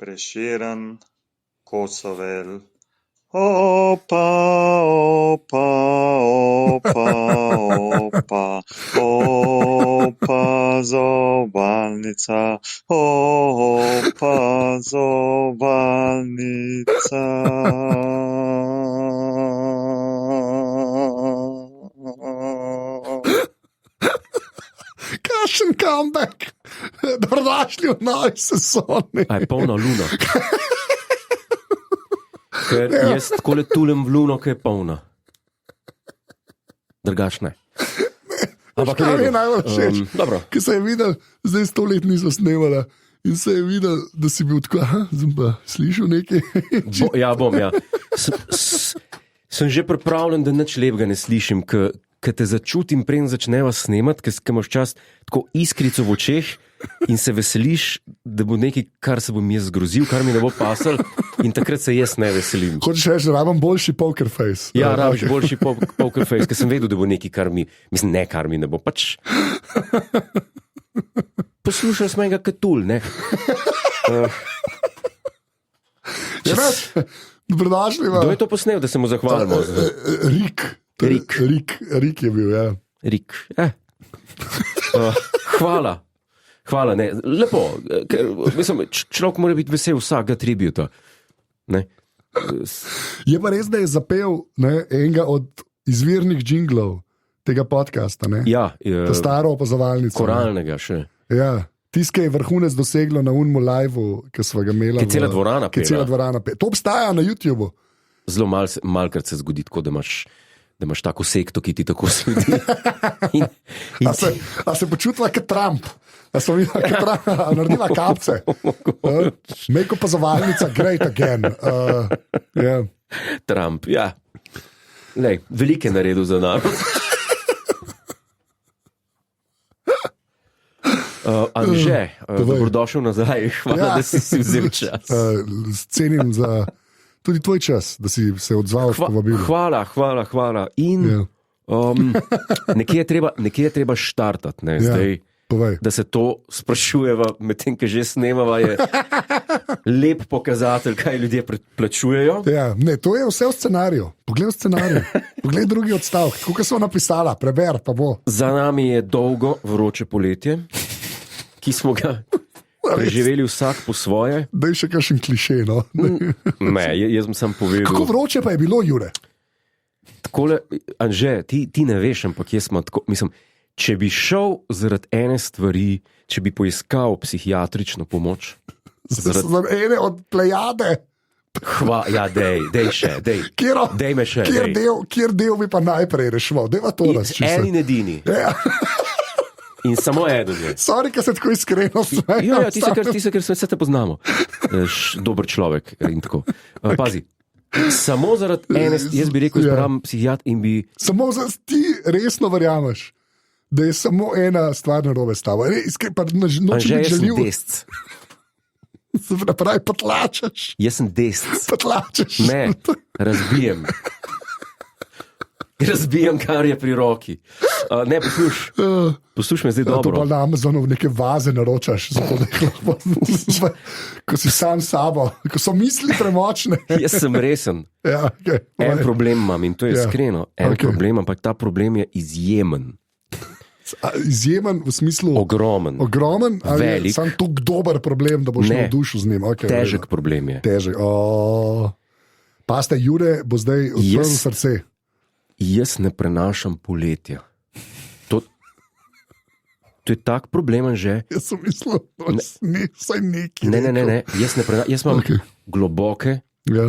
Prešeren, Kosovel. Opa, opa, opa, opa, opa, zobalnica, opa, zobalnica. Kakšen comeback, dobrodošli v novi sezoni. Aj polna luna. Ker jaz tako le tulem v luno, ki je polna. Drugač ne. Ampak kaj mi je najbolj všeč? Ker se je videl, zdaj 100 let niso snemala in se je videl, da si bil tako, sem pa slišal nekaj. Bom. Sem že pripravljen, da nič lepega ne slišim, ker te začutim, preden začneva snemati, ker imaš čas tako iskrico v očeh in se veseliš, da bo nekaj, kar se bom jaz zgrozil, kar mi ne bo pasal, in takrat se jaz ne veselim. Hočeš reči, da rabim boljši poker face. Ja, rabiš boljši poker face, ker sem vedel, da bo nekaj, kar mi, mislim, ne kar mi ne bo, pač poslušal sem enega katul, ne? Dobrodošli vam. Kdo je to posnel, da se mu zahvalimo? Rik je bil, ja. Rik, Hvala, ne, lepo, ker, mislim, človek mora biti vesel vsakega tributa. Ne? Je pa res, da je zapel enega od izvirnih džinglov tega podcasta, ne? Ja. Ta staro opazovalnico. Koralnega še. Ja, tiskaj je vrhunec doseglo na unmu live-u, ki smo ga imeli. Ki cela dvorana pela. To obstaja na YouTubeu. Zelo malkrat se zgodi tako, da imaš tako sekto, ki ti tako sledi. A se počutila kot Trump? A so videla kot Trump? A naredila kapce? Make opazovalnica, great again. Yeah. Trump, ja. Lej, veliko je naredil za narod. Anže, dobrodošel nazaj. Hvala, da si vzel čas. Cenim za tudi tvoj čas, da si se odzval v povabilu. Hvala. In nekje je treba štartati, ne, zdaj. Povej. Da se to sprašujeva, medtem, ko že snemava, je lep pokazatelj, kaj ljudje plačujejo. Ja, ne, to je vse v scenariju. Poglej v scenariju. Poglej drugi odstavek. Kako so napisala, preber, pa bo. Za nami je dolgo vroče poletje, ki smo ga preživeli vsak po svoje. Daj še kakšen kliše, no. Ne, jaz sem sam povedal. Kako vroče pa je bilo, Jure? Takole, Anže, ti ne veš, ampak jaz sem tako, mislim, če bi šel zaradi ene stvari, če bi poiskal psihiatrično pomoč. Zaradi ene od plejade. Ja, dej še, dej me še. Kjer del bi pa najprej rešval? Dejva to razčistiti. En in edini. Ja. In samo eden je. Sorry, ker se tako iskreno smejam. Ja, ti se, ker vse te poznamo. Dober človek in tako. Pazi. Samo zaradi ene, jaz bi rekel, izbrám psihiat in bi... Samo ti resno verjameš, da je samo ena stvar narobe s tabo. Anže, jaz sem desc. Pravi, potlačaš. Jaz sem desc. Potlačaš. Ne, razbijem. Razbijem, kar je pri roki. Ne, posluš me zdaj dobro. To pa na Amazonu v neke vaze naročaš, zato da ko si sam s sabo, ko so misli premočne. Jaz sem resen. Ja, okay. En problem imam in to je iskreno. Problem, ampak ta problem je izjemen. Izjemen v smislu... Ogromen. Ali je sam tuk dober problem, da boš na dušu z njim? Okay, težek problem je. Težek. Paste, Jure bo zdaj odprl srce. Jaz ne prenašam poletja. To je tak problem, že. Jaz sem mislil, da ni vsaj neki. Ne. Jaz imam globoke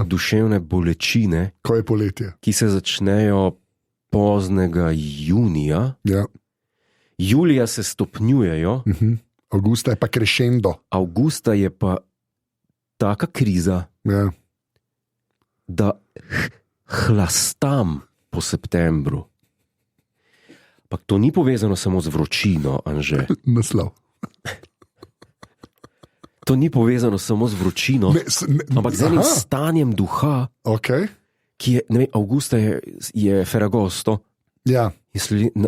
duševne bolečine. Ko je poletje? Ki se začnejo poznega junija. Ja. Julija se stopnjujejo. Avgusta je pa crescendo. Avgusta je pa taka kriza, da hlastam po septembru. Ampak to ni povezano samo z vročino, Anže. Naslov. To ni povezano samo z vročino, ampak z enim stanjem duha, ki je, ne vem, avgusta je Ferragosto. Ja.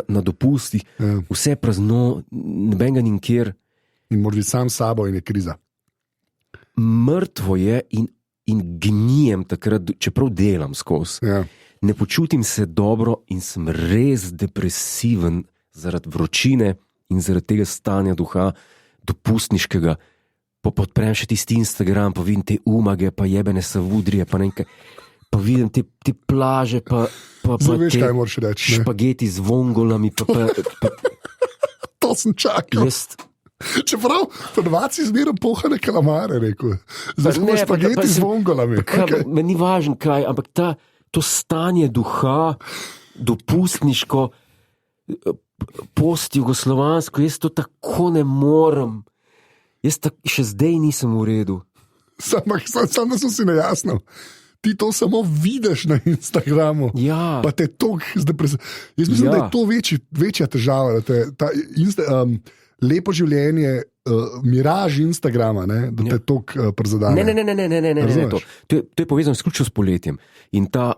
Na dopusti, vse prazno, nobenega nikjer. In mora biti sam s sabo in je kriza. mrtvo je in gnijem takrat, čeprav delam skozi. Ja. Ne počutim se dobro in sem res depresiven zaradi vročine in zaradi tega stanja duha dopustniškega. Pa podprem še tisti Instagram, pa vidim te umage, pa jebene savudrije, pa nekaj. Pa vidim te plaže, pa Zdaj veš, te kaj moraš reči. Ne? špageti z vongolami, pa To sem čakal. jaz... Čeprav ponovadi zmeraj pohane kalamare, rekel. Zdaj smo ne, špageti pa z vongolami. Okay. Meni ni važno kaj, ampak to stanje duha, dopustniško, post-jugoslovansko, jaz to tako ne morem. Jaz še zdaj nisem v redu. Samo da sem si nejasno. Ti to samo vidiš na Instagramu. Ja. Pa te to zdaj Jaz mislim, da je to večja težava. Lepo življenje, miraž Instagrama, ne? Da te to prizadene. Ne, to je povezano izključno s poletjem. In ta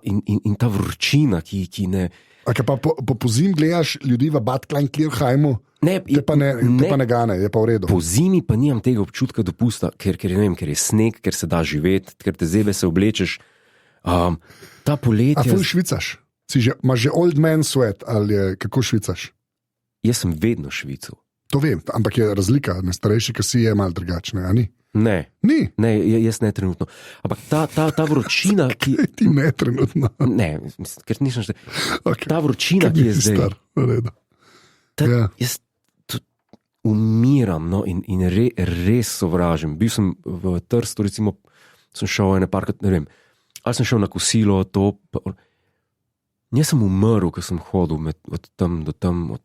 vročina, ki ne... Okay, pa po zim gledaš ljudi v Bad-Klein-Klirheimu, te pa ne gane, je pa v redu. Po zimi pa nimam tega občutka dopusta, ker je sneg, ker se da živeti, ker te zebe se oblečeš. Ta poletja... A ful švicaš? Imaš že old man sweat ali kako švicaš? Jaz sem vedno švical. To vem, ampak je razlika, ne starejši, ki si je malo drugačne, a ni? Ne. Ni? Ne, jaz ne trenutno. Ampak ta vročina, ki... Ti ne trenutno. Ne, ker nisem še... Okay. Ta vročina, ki je zdaj... Star, v redu. Jaz umiram, no, in res sovražim. Bil sem v Trstu, recimo, sem šel ene parkrat, ne vem, ali sem šel na kosilo, Jaz sem umrl, ko sem hodil od tam do tam.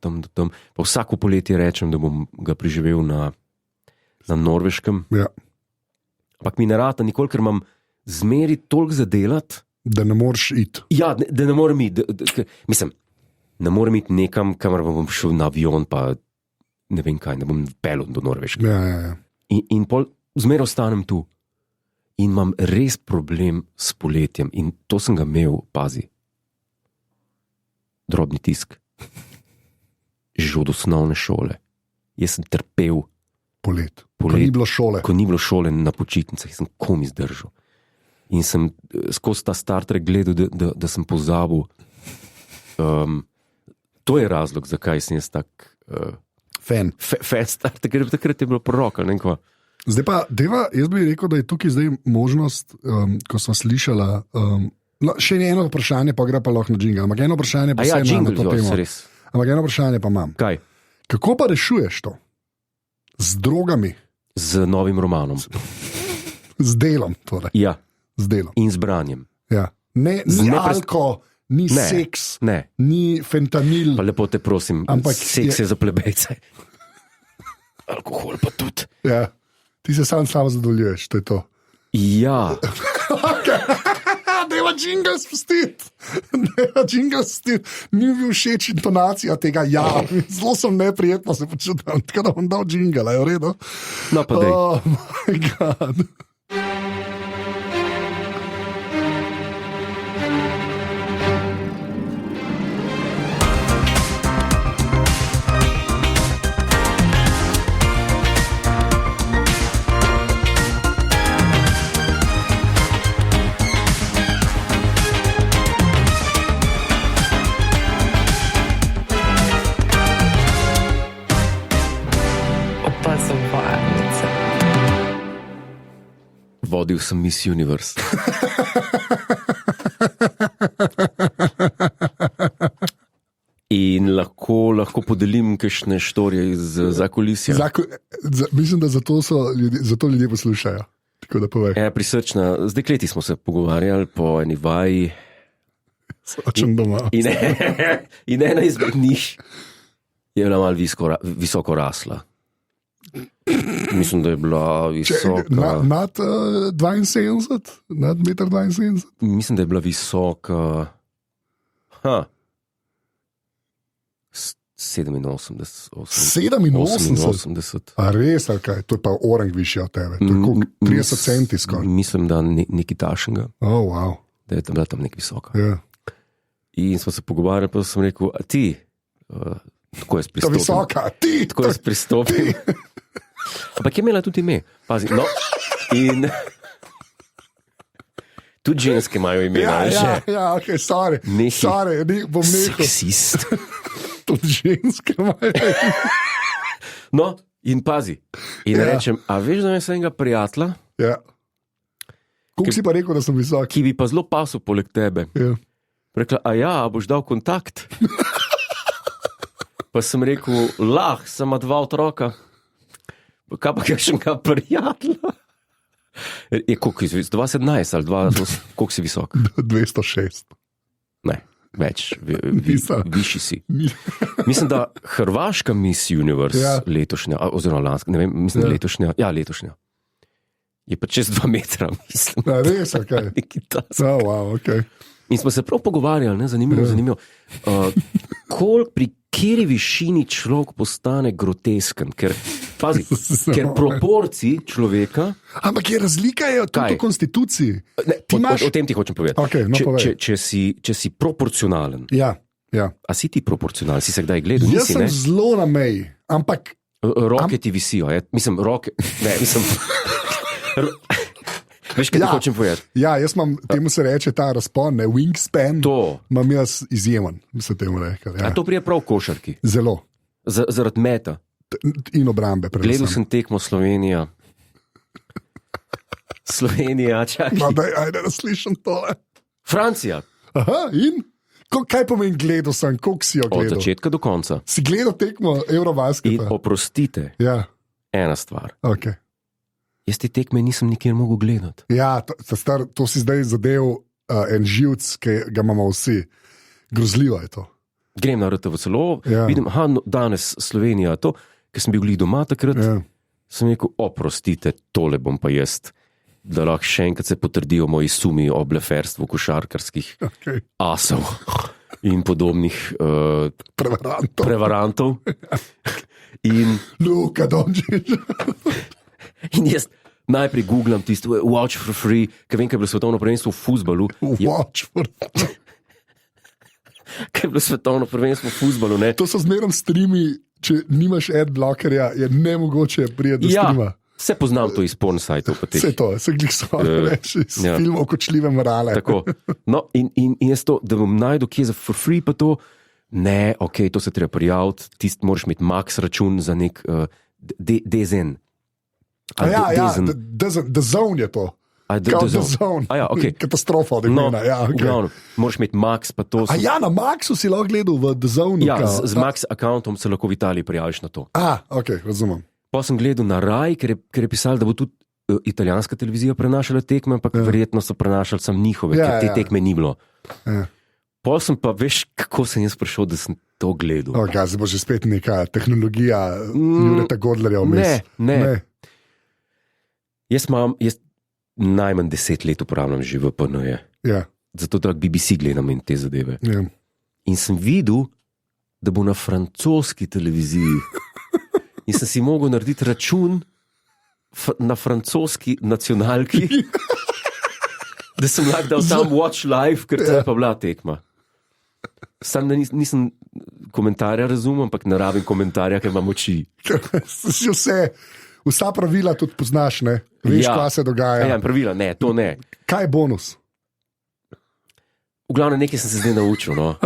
Pa vsako poletje rečem, da bom ga preživel na Norveškem. Ja. Ampak mi ne rata nikoli, ker imam zmeri toliko za delati. Da ne moreš iti. Ja, da ne morem iti. Mislim, ne morem iti nekam, kamor bom šel na avion, pa ne vem kaj, ne bom pelil do Norveške. Ja. In pol zmeraj ostanem tu. In imam res problem s poletjem. In to sem ga imel, pazi. Drobni tisk. Že od osnovne šole. Jaz sem trpel polet. Ko ni bilo šole. Ko ni bilo šole na počitnicah, sem komi zdržal. In sem skozi ta Star Trek gledal, da sem pozabil. To je razlog, zakaj sem jaz tak fan Star Trek, ker takrat je bilo prorok. Zdaj pa, jaz bi rekel, da je tukaj zdaj možnost, ko smo slišala... še eno vprašanje, pa gre pa lahko na džingl. Ampak eno vprašanje pa imam na to temo. Ampak eno vprašanje pa imam. Kaj? Kako pa rešuješ to? Z drogami? Z novim romanom. Z delom, torej. Ja. Z delom. In z branjem. Ja. Ni alko, ni seks, ni fentanil. Pa lepo te prosim, ampak seks je za plebejce. Alkohol pa tudi. Ja. Ti se sam zadovoljuješ, to je to. Ja. Deva džingl spustiti. Ni mi bil všeč intonacija tega ja. Zelo sem neprijetno se počutil, tako da bom dal džingl, je v redu? No pa dej. Oh my God. Vodil sem Miss Universe. In lahko podelim kakšne štorije iz zakulisja. Mislim, da zato ljudje poslušajo. Tako da povej. Prisrčna. Z dekleti smo se pogovarjali po eni vaji. Sočem doma. In ena izmed njih je bila malo visoko rasla. Mislim, da je bila visoka... Nad 72? Nad 1,72 m? Mislim, da je bila visoka... 87. A res, ali kaj? To je pa orang višji od tebe. To je koliko? 30 centi skoraj. Mislim, da nekaj tašnega. Oh, wow. Da je bila tam nekaj visoka. Ja. In smo se pogovarjali, pa sem rekel, a ti... Tako jaz pristopim. To visoka, ti! Tako jaz pristopim. Ampak je imela tudi ime. Pazi, no, In tudi ženske imajo imena. ok, sorry. Bom nehal. Seksist. Tudi ženske imajo. No, in pazi. In rečem, a veš, da imam enega prijatelja, Ja. Kako si pa rekel, da sem visok? ki bi pa zelo pasel poleg tebe. Ja. Rekla, a boš dal kontakt? Pa sem rekel, sem ima 2 otroka. Pa kaj pa kakšnega prijatelja? Je koliko si visok? 2,17 ali 2, koliko si visok? 206. Ne, več, Nisem. višji si. Mislim, da hrvaška Miss Universe letošnja, oziroma lanska, ne vem, mislim, da letošnja. Je pa čez 2 metra, mislim. Res, okay. Wow, okay. In smo se prav pogovarjali, ne, zanimivo. Pri kateri višini človek postane grotesken? Ker proporciji človeka. Ampak je razlika tudi v konstituciji. O tem ti hočem povedati. Okay, no, če si proporcionalen. Ja. A si ti proporcionalen? Si se kdaj gledal? Jaz sem zelo na meji, ampak. Roke ti visijo, mislim, roke. Ne, mislim. Veš, kaj ti hočem povedati? Ja, jaz imam, temu se reče ta razpon, wingspan. To. Imam jaz izjemen, bi se temu rekel. Ja. A to prije prav v košarki? Zelo. Zaradi meta. In obrambe. Gledal sem tekmo Slovenija, čakaj. Ajde, da slišim tole. Francija. Aha, in? Kaj pomeni gledal sem, koliko si jo gledal? Od začetka do konca. Si gledal tekmo Eurobasketa? In oprostite, ena stvar. Okay. Jaz te tekme nisem nikjer mogel gledati. Ja, to si zdaj zadev en živc, ki ga imamo vsi. Grozljivo je to. Grem na RTV celo, vidim, danes Slovenija, to, ker sem bil doma takrat, sem rekel, oprostite, tole bom pa jaz, da lahko še enkrat se potrdijo moji sumi o bleferstvu košarkarskih asov in podobnih prevarantov. In Luka Dončić. In jaz najprej googlam tisto, watch for free, ker vem, kaj je bilo svetovno prvenstvo v fuzbalu. Watch for free. Kaj je bilo svetovno prvenstvo v fuzbalu, ne? To so zmeraj streami, če nimaš adblockerja, je nemogoče prijeti do streama. Se poznam to iz porn sajtov. Vse to, se glih svoje reči, iz filmov Kočljive morale. Tako. No, in jaz to, da bom najdel kje za for free, pa to, ne, ok, to se treba prijaviti, tist moraš imeti max račun za nek DZN. The Zone je to. The Zone. Okay. Katastrofa od imena. Okay. Moraš imeti Max, pa to. Na Maxu si lahko gledal v The Zone. Ja, z Max accountom se lahko v Italiji prijaviš na to. Ok, razumem. Pa sem gledal na Rai, ker je pisal, da bo tudi italijanska televizija prenašala tekme, ampak verjetno so prenašali sam njihove, ker te tekme ni bilo. Pa sem pa, veš, kako sem jaz prišel, da sem to gledal. Zdaj bo že spet neka tehnologija Jureta Godlerja vmes. Ne. Jaz najmanj 10 let uporabljam že VPN-je. Zato da BBC gledam in te zadeve. In sem videl, da bo na francoski televiziji in sem si mogel narediti račun na francoski nacionalki, da sem lahko dal tam watch live, ker to je pa bila tekma. Sam da nisem komentarja razumel, ampak ne rabim komentarja, ker imam oči. Vsa pravila tudi poznaš, ne? Veš, kaj se dogaja. Pravila, ne, to ne. Kaj je bonus? V glavnem nekaj sem se zdaj naučil, no.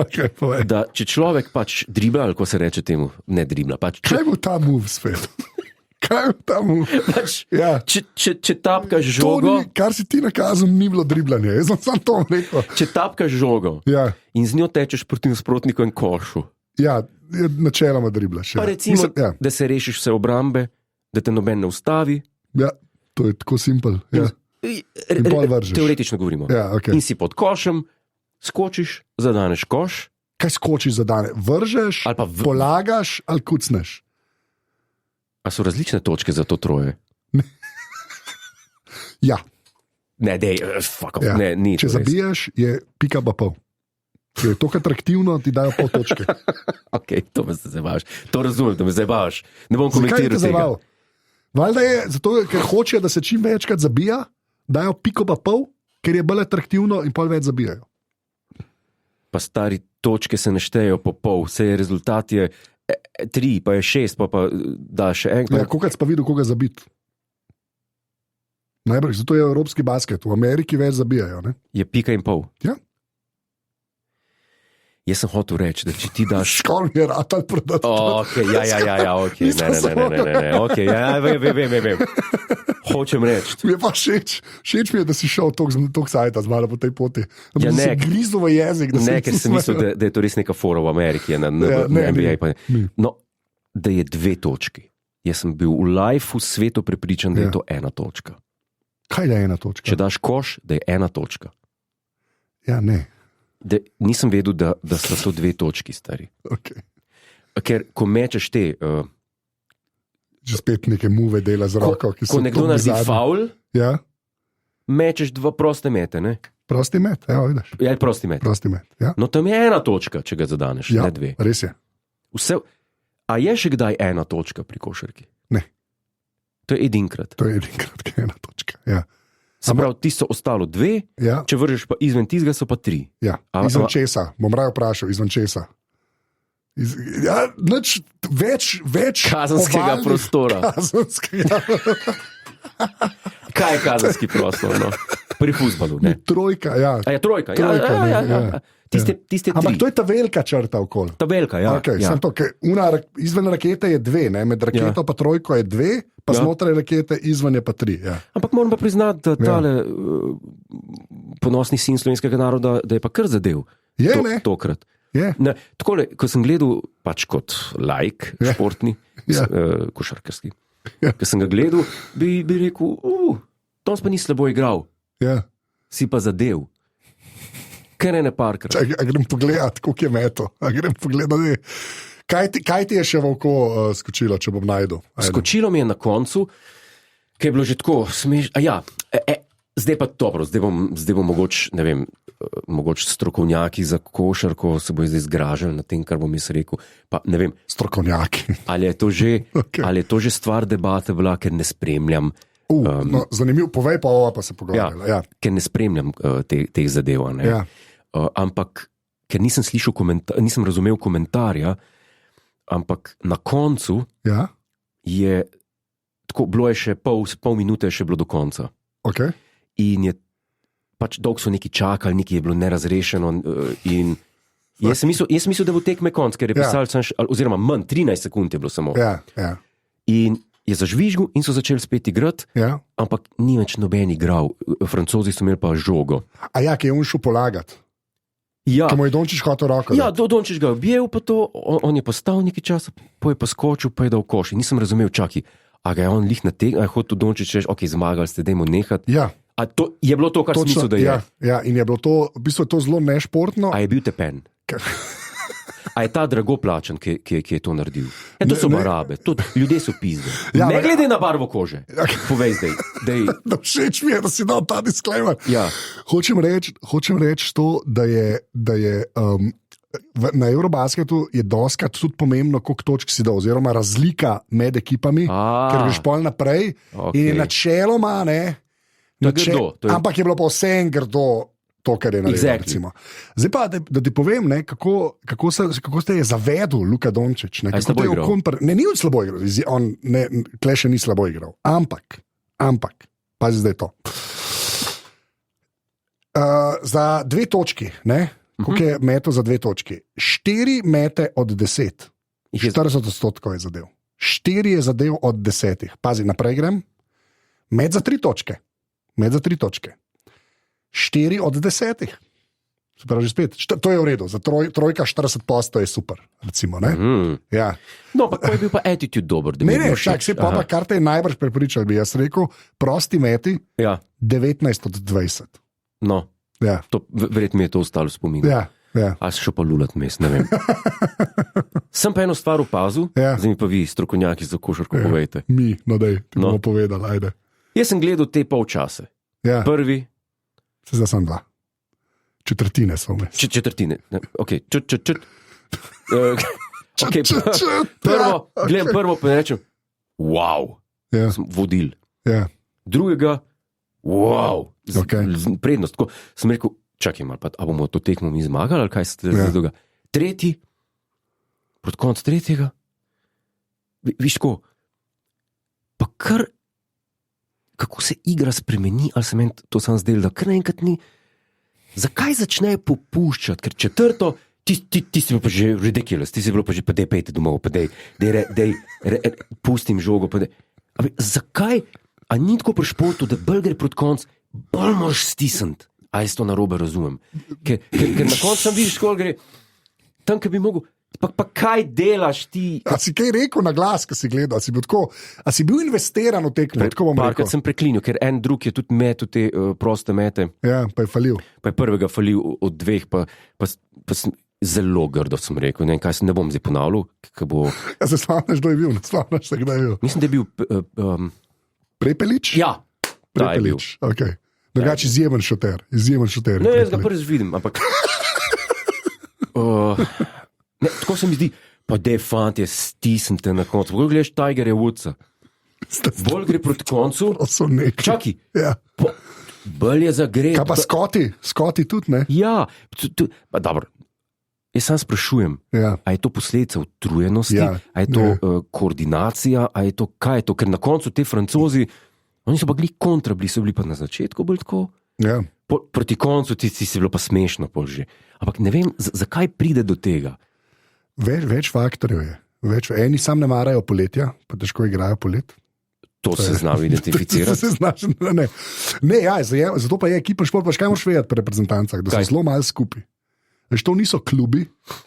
Da če človek pač dribla, ali ko se reče temu, ne dribla, pač. Kaj bo ta move spet? Kaj je ta move? Če tapkaš žogo... Kar si ti nakazal, ni bilo driblanje. Jaz sem sam to rekel. Če tapkaš žogo in z njo tečeš proti nasprotniku in košu. Ja, načeloma driblaš. Pa recimo, da se rešiš vse obrambe, da te noben ne ustavi. Ja, to je tako simpel. In pol vržeš. Teoretično govorimo. In si pod košem, skočiš, zadaneš koš. Kaj skočiš, zadaneš? Vržeš, polagaš ali kucneš? A so različne točke za to troje? Ja. Ne, dej, fuck off, ne, ni. Če zabiješ, je pika pa pol. Če je to atraktivno, ti dajo pol točke. Ok, to me zabavaš. To razumem, da me zabavaš. Ne bom komentiral tega. Valjda je zato, ker hočejo, da se čim večkrat zabija, dajo piko pa pol, ker je bolj atraktivno in pol več zabijajo. Pa stari točke se ne štejejo po pol, vse je rezultat je 3, pa je 6, pa da še enkrat. Kolikrat pa videl, koga zabiti? Najbrž, zato je evropski basket. V Ameriki več zabijajo. Ne? Je pika in pol. Ja. Jaz sem hotel reči, da če ti daš. Škol mi je ratal prodati. Okay, okay. Ne. Okay, vem. Hočem reči. Mi je pa všeč mi je, da si šel toliko sajta z malo po tej poti. Ja, ne, grizo v jezik. Ne, ker sem mislil, da je to res neka fora v Ameriki, na NBA. No, da je 2 točki. Jaz sem bil v live v svetu prepričan, da je to 1 točka. Kaj je 1 točka? Če daš koš, da je 1 točka. Ja, ne. Nisem vedel, da so to 2 točki, stari. Okay. Ker ko mečeš te... Že spet neke muve dela z roko. Ko nekdo naredi faul, ja? mečeš 2 proste mete, ne? Prosti met, evo vidiš. Ja, prosti met. Prosti met, ja. No, tam je 1 točka, če ga zadaneš, ja, ne 2. Res je. A je še kdaj 1 točka pri košarki? Ne. To je edinkrat. To je edinkrat, kaj je 1 točka, ja. Se pravi, ti so ostalo 2, ja. Če vržeš pa izven tizga, so pa 3. Ja, izven česa, bom raje vprašal, izven česa. Ja, več kazenskega ovalnih, prostora. Kazenskega. Kaj je kazenski prostor? No? Pri fuzbalu, ne? Trojka, ja. A je trojka? Ja. Tiste Ampak 3. to je ta velika črta okoli. Ta velika, ja. Okay, ja. To, izven rakete je 2, ne? Med raketo pa trojko je 2, pa znotraj rakete izven je pa 3. Ja. Ampak moram pa priznati, da tale ponosni sin slovenskega naroda, da je pa kar zadev. Je, tokrat. Ne, takole, ko sem gledal, pač kot laik, športni, košarkarski, ko sem ga gledal, bi rekel, Toms pa ni slabo igral, si pa zadev. Ker ne parkrat. Grem pogledat, koliko je meto. Grem pogledat, kaj ti je še v oko skočilo, če bom najdel? Skočilo mi je na koncu, ki je bilo že tako smešno. Zdaj pa dobro, zdaj bom mogoče, ne vem, mogoče strokovnjaki za košarko se bojo zdaj zgražali na tem, kar bom jaz rekel. Pa, ne vem, strokovnjaki. Ali je to že stvar debate bila, ker ne spremljam. No, zanimivo, povej pa ova, pa se pogovarjala. Ja. Ker ne spremljam teh zadev. Ja. Ampak, ker nisem slišal nisem razumel komentarja, ampak na koncu je tako, bilo je še pol minute še bilo do konca. Okay. In je pač dolgo so neki čakali, nekaj je bilo nerazrešeno. In jaz sem mislil, da bo tekme konc, ker je pisal, oziroma manj, 13 sekund je bilo samo. Ja. In je zažvižgal in so začeli spet igrati, ampak ni več noben igral. Francozi so imeli pa žogo. A ja, ki je on šel polagati. Ja. Ki mu je Dončić hotel roko. Ja, Dončić ga je objel, pa to, on je postal nekaj časa, pa je poskočil, pa je dal koš. In nisem razumel, čaki, a ga je on lih na teg, a je hotel Dončić reči, ok, zmagali ste, dajmo nehati. Ja. A to je bilo to, kar sem mislil, da je? Ja, in je bilo to, v bistvu je to zelo nešportno. A je bil tepen? A je ta drago plačan, ki je to naredil? To so barabe, ljudje so pizde. Ja, ne glede na barvo kože. Povej zdaj. Všeč mi je, da si dal ta disclaimer. Ja. Hočem reči to, da je na Eurobasketu je doskrat tudi pomembno, koliko točk si dal, oziroma razlika med ekipami, ker greš pol naprej. Okay. In je načeloma, ampak je bilo pa vsem grdo. To, kar je naredil. Exactly. Zdaj pa, da ti povem, kako se je zavedel Luka Dončić. Ne, ni on slabo igral, tle še ni slabo igral. Ampak, pazi zdaj to. Za 2 točki, koliko je meto za 2 točki? 4 mete od 10. 40% je zadev. 4 je zadev od 10. Pazi, naprej grem. Met za 3 točke. 4 od 10. Se pravi, že spet. To je v redu, za trojka 40% je super. Recimo, ja. No, pa ko je bil pa attitude dober? Ne, se pa kar te je najbrž prepričal, bi jaz rekel, prosti meti 19 od 20. No, ja. Verjetno mi je to ostalo spomin. Ja. A si šel pa lulat mest, ne vem. Sem pa eno stvar opazil, zdaj mi pa vi, strokovnjaki za košarko, povejte. Mi, ti bomo povedali, ajde. Jaz sem gledal te polčase. Prvi. Zdaj sem 2. Četrtine so vmes. Četrtine. Ok. Gledam prvo, pa rečem, wow, sem vodil. Drugega, wow, prednost. Tako sem rekel, čakaj malo, a bomo to tekmo mi zmagali, ali kaj se zdaj dogaja. Tretji, proti koncu tretjega, viš ko, pa kar kako se igra spremeni, ali se meni to sam zdelo, da kar naenkrat ni. Zakaj začnejo popuščati? Ker četrto, ti si bil pa že ridiculous, ti si bil pa že, pa dej pejte domov, pa dej pustim žogo, pa dej. Zakaj? A ni tako pri športu, da bolj gre proti koncu, bolj moraš stisniti. A jaz to narobe razumem. Ker na koncu sam vidiš, koliko gre. Tam, ki bi mogel, pa kaj delaš ti? A si kaj rekel na glas, ko si gledal? A si bil investiran v tekmo? Parkrat sem preklinil, ker en drug je tudi metel te proste mete. Ja, pa je falil. Pa je prvega falil od dveh, pa sem zelo grdo sem rekel. Ne bom zdaj ponavljal, kaj bo... Ja, se spomniš, kdo je bil? Spomniš se, kdo je bil? Mislim, da je bil... Prepelič? Ja, Prepelič, ok. Drugače izjemen šoter. Ne, jaz ga prvič vidim, ampak... Ne, tako se mi zdi, pa de fantje, stisnite na koncu. Bolj gledaš Tigerja Woodsa. Bolj gre proti koncu. Čaki. Ja. Bolj je zagret. Kaj pa Scotty tudi, ne? Ja, pa dobro. Jaz sam sprašujem, a je to posledica utrujenosti, a je to koordinacija, a je to, kaj je to? Ker na koncu te Francozi, oni so pa bili kontra, so bili pa na začetku bolj tako. Ja. Proti koncu ti si bilo pa smešno pol že. Ampak ne vem, zakaj pride do tega. Več faktorjev je. Eni sam ne marajo poletja, pa težko igrajo polet. To se zna identificirati. Zato pa je ekipa šport, pa kaj moraš vedeti pri reprezentancah, da so zelo malo skupaj. Veš, to niso klubi,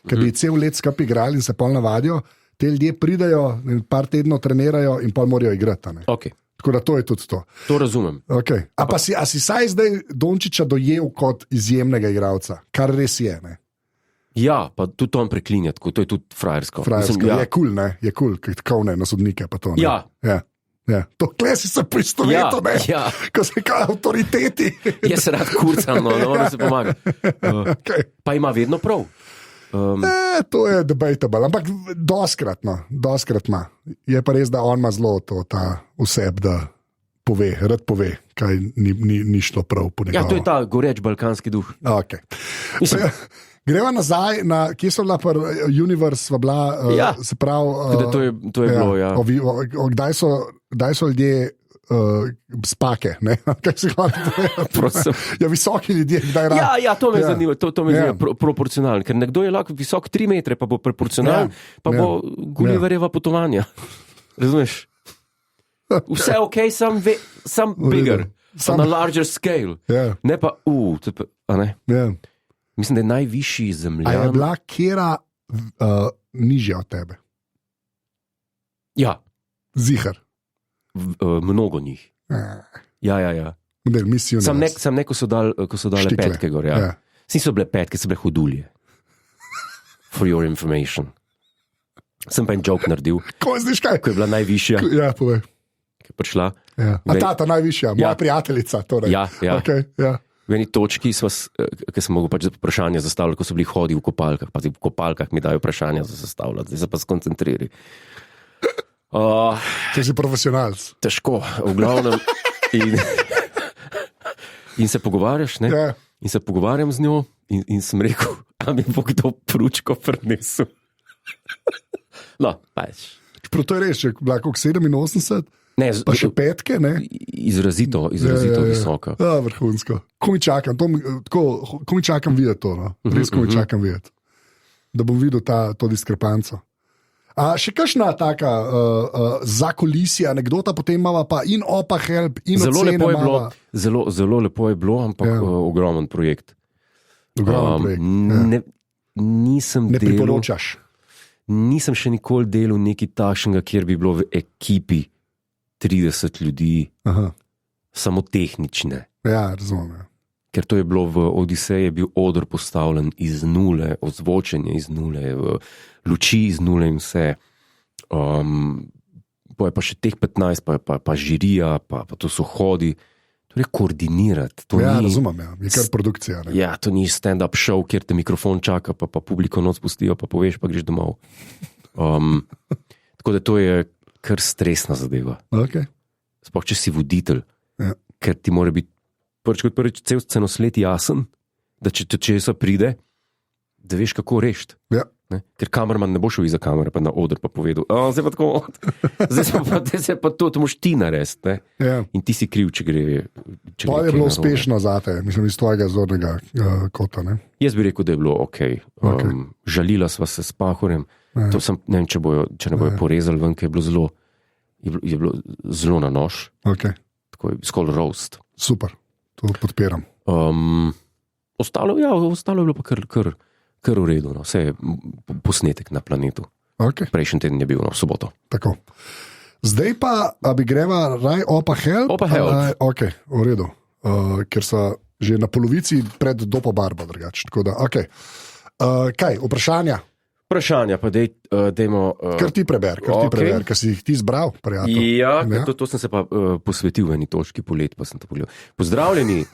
ki bi cel let skupaj igrali in se pol navadijo. Te ljudje pridejo, par tednov trenirajo in pol morajo igrati. Okay. Tako da to je tudi to. To razumem. Okay. A si saj zdaj Dončića dojel kot izjemnega igralca, kar res je, ne? Ja, pa tudi on preklinja, to je tudi frajersko. Je kul, ne? Je kul, tako ne, na sodnike pa to, ne? Ja. To klesi se pristoveto, ne? Ja. Ko se kaj avtoriteti. Jaz se rad kurcam, ne moram se pomagati. Okay. Pa ima vedno prav. To je debatable, ampak doskrat ima. Je pa res, da on ima zelo ta vseb, da rad pove, kaj ni šlo prav po njegovem. Ja, to je ta goreč balkanski duh. Okay. Greva nazaj, kje so bila Universe, se pravi... To je bilo, ja. Kdaj so ljudje spake, ne? Kaj se Prosim. Ja, visoki ljudje, kdaj rad? Ja, to me zanima, to me zanima proporcionalno, ker nekdo je lahko visok 3 metre, pa bo proporcionalen, pa bo Gulliverjeva potovanja. Razumeš? Vse ok, sam bigger, on a larger scale. Ne pa, a ne? Mislim, da je najvišji zemljan. A je bila kjera nižja od tebe? Ja. Zihar? Mnogo njih. Ja. Sam ne, ko so dale petke gor. Ja. So bile petke, so bile hudulje. For your information. Sem pa en joke naredil. Ko znaš kaj? Ko je bila najvišja. Ja, povej. Ki je prišla. Ja. A ta najvišja, moja prijateljica. Torej. Ja. Okay, ja. V eni točki, ki sem mogel pač vprašanja zastavljati, ko so bili hodi v kopalkah, pa v kopalkah mi dajo vprašanja za zastavljati, zdaj se pa skoncentrirali. Ti si profesionalc. Težko, v glavnem. In se pogovarjaš, ne? Ja. In se pogovarjam z njo in sem rekel, a mi bo kdo pručko prinesel. No, pač. To je res, če je bila koliko 87? Ne, pa še petke, ne? Izrazito visoka. Ja, vrhunsko. Ko mi čakam videti to, no? Res, ko mi čakam videti. Da bom videl to diskrepanco. A še kakšna taka zakulisija, anekdota potem imava pa in opa help, in zelo ocene lepo je bilo, imava. zelo lepo je bilo, ampak ogromen projekt. Nisem ne priporočaš? Nisem še nikoli delal nekaj takšnega, kjer bi bilo v ekipi 30 ljudi, samo tehnične. Ja, razumem. Ker to je bilo v Odiseji, je bil oder postavljen iz nule, ozvočenje iz nule, luči iz nule in vse. Pa še teh 15, pa žirija, pa to so hodi. Torej koordinirati. Razumem, je kar produkcija. Ne? Ja, to ni stand-up show, kjer te mikrofon čaka, pa publiko noc pustijo, pa poveš, pa greš domov. Tako da to je kar stresna zadeva. Okay. Sploh, če si voditelj, ker ti mora biti prvič cel scenosled jasen, da če se pride, da veš, kako rešiti. Ja. Ne? Ker kamerman ne bo šel iza kamere, pa na oder pa povedal, zdaj pa tako, zdaj pa to moš ti narediti. Ja. In ti si kriv, če gre. To je bilo uspešno zate, mislim, iz tvojega zornega kota. Ne? Jaz bi rekel, da je bilo ok. Žalila sva se s Pahorjem. To sem, ne vem, če ne bojo porezali ven, ker je bilo zelo na nož. Okay. Tako je skoraj roast. Super, to podpiram. Ostalo je bilo pa kar v redu, no. Vse je posnetek na planetu. Okay. Prejšnji teden je bil, v soboto. Tako. Zdaj pa, bi greva raj Opa Help? Opa Help. Ok, v redu. Ker so že na polovici pred Dopo Barbo drugače. Okay. Kaj, vprašanja? Vprašanja, pa dejmo... Kar ti preber, ker si jih ti zbral, prijatelj. Ja, to sem se pa posvetil v eni točki polet, pa sem to pogledal. Pozdravljeni,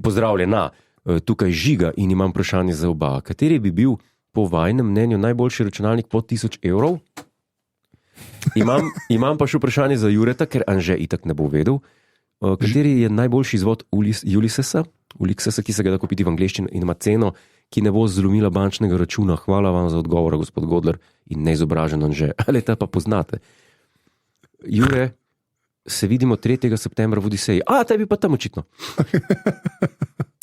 pozdravljena. Tukaj Žiga in imam vprašanje za oba. Kateri bi bil po vajnem mnenju najboljši računalnik pod 1000 evrov? Imam pa še vprašanje za Jureta, ker Anže itak ne bo vedel. Kateri je najboljši izvod Ulyssesa, ki se ga da kupiti v angleščini in ima ceno, ki ne bo zlomila bančnega računa? Hvala vam za odgovor, gospod Godler in neizobražen Anže. Ali ta pa poznate? Jure, se vidimo 3. septembra v Odiseji. Tebi pa tam očitno.